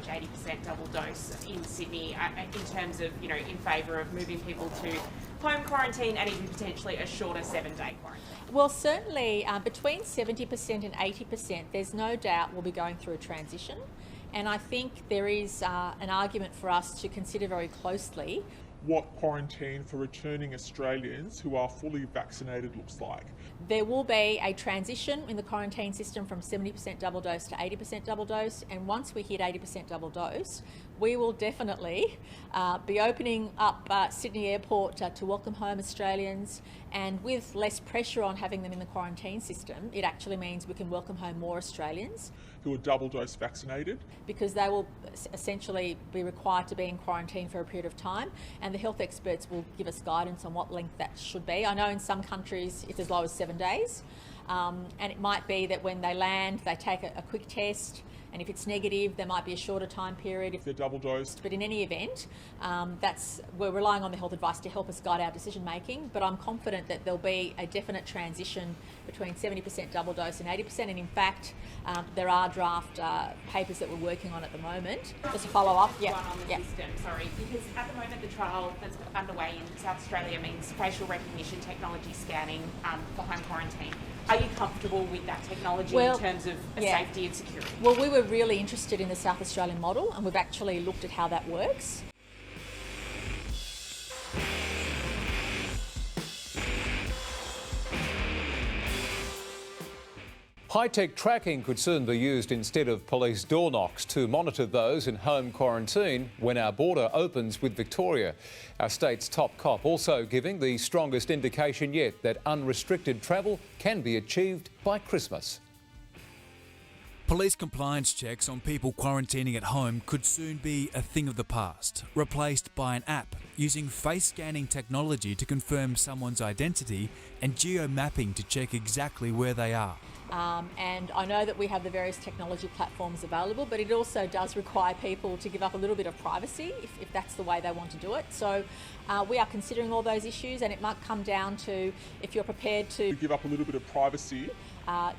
reach 80% double dose in Sydney in terms of, in favour of moving people to home quarantine and even potentially a shorter 7-day quarantine? Well, certainly between 70% and 80%, there's no doubt we'll be going through a transition. And I think there is an argument for us to consider very closely what quarantine for returning Australians who are fully vaccinated looks like. There will be a transition in the quarantine system from 70% double dose to 80% double dose, and once we hit 80% double dose, we will definitely be opening up Sydney Airport to welcome home Australians, and with less pressure on having them in the quarantine system, it actually means we can welcome home more Australians who are double dose vaccinated, because they will essentially be required to be in quarantine for a period of time, and the health experts will give us guidance on what length that should be. I know in some countries it's as low as 7 days, and it might be that when they land they take a quick test, and if it's negative there might be a shorter time period if they're double dosed. But in any event, we're relying on the health advice to help us guide our decision making, but I'm confident that there'll be a definite transition between 70% double dose and 80%, and in fact there are draft papers that we're working on at the moment. Just to follow up, system, sorry, because at the moment the trial that's underway in South Australia means facial recognition technology scanning for home quarantine. Are you comfortable with that technology in terms of safety and security? Well, we were really interested in the South Australian model, and we've actually looked at how that works. High-tech tracking could soon be used instead of police door knocks to monitor those in home quarantine when our border opens with Victoria. Our state's top cop also giving the strongest indication yet that unrestricted travel can be achieved by Christmas. Police compliance checks on people quarantining at home could soon be a thing of the past, replaced by an app using face scanning technology to confirm someone's identity and geo-mapping to check exactly where they are. And I know that we have the various technology platforms available, but it also does require people to give up a little bit of privacy if that's the way they want to do it. So we are considering all those issues, and it might come down to if you're prepared to give up a little bit of privacy.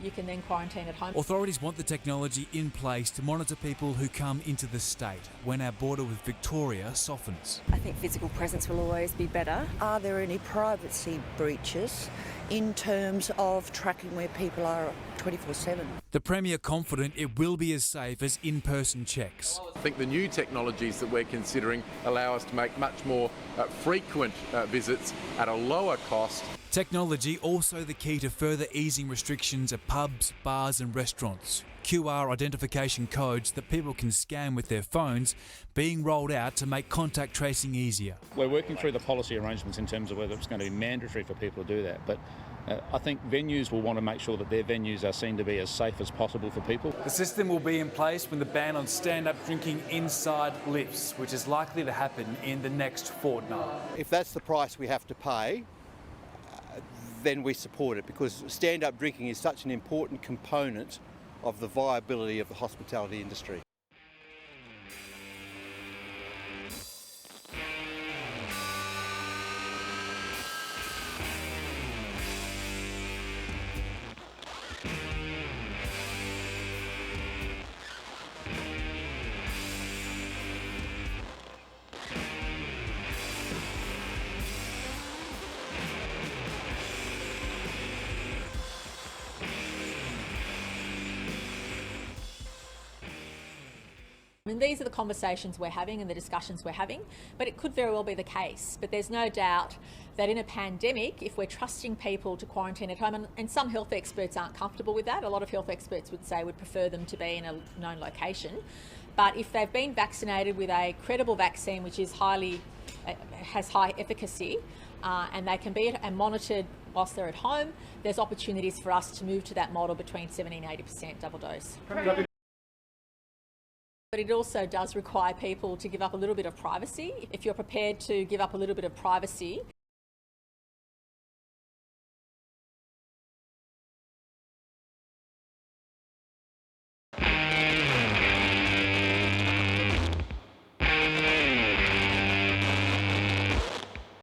You can then quarantine at home. Authorities want the technology in place to monitor people who come into the state when our border with Victoria softens. I think physical presence will always be better. Are there any privacy breaches in terms of tracking where people are 24/7? The Premier confident it will be as safe as in-person checks. I think the new technologies that we're considering allow us to make much more frequent visits at a lower cost. Technology also the key to further easing restrictions at pubs, bars and restaurants. QR identification codes that people can scan with their phones being rolled out to make contact tracing easier. We're working through the policy arrangements in terms of whether it's going to be mandatory for people to do that, but I think venues will want to make sure that their venues are seen to be as safe as possible for people. The system will be in place when the ban on stand-up drinking inside lifts, which is likely to happen in the next fortnight. If that's the price we have to pay, then we support it, because stand-up drinking is such an important component of the viability of the hospitality industry. I mean, these are the conversations we're having and the discussions we're having, but it could very well be the case. But there's no doubt that in a pandemic, if we're trusting people to quarantine at home, and some health experts aren't comfortable with that, a lot of health experts would say would prefer them to be in a known location. But if they've been vaccinated with a credible vaccine which is has high efficacy, and they can be monitored whilst they're at home, there's opportunities for us to move to that model between 70 and 80% double dose. But it also does require people to give up a little bit of privacy. If you're prepared to give up a little bit of privacy,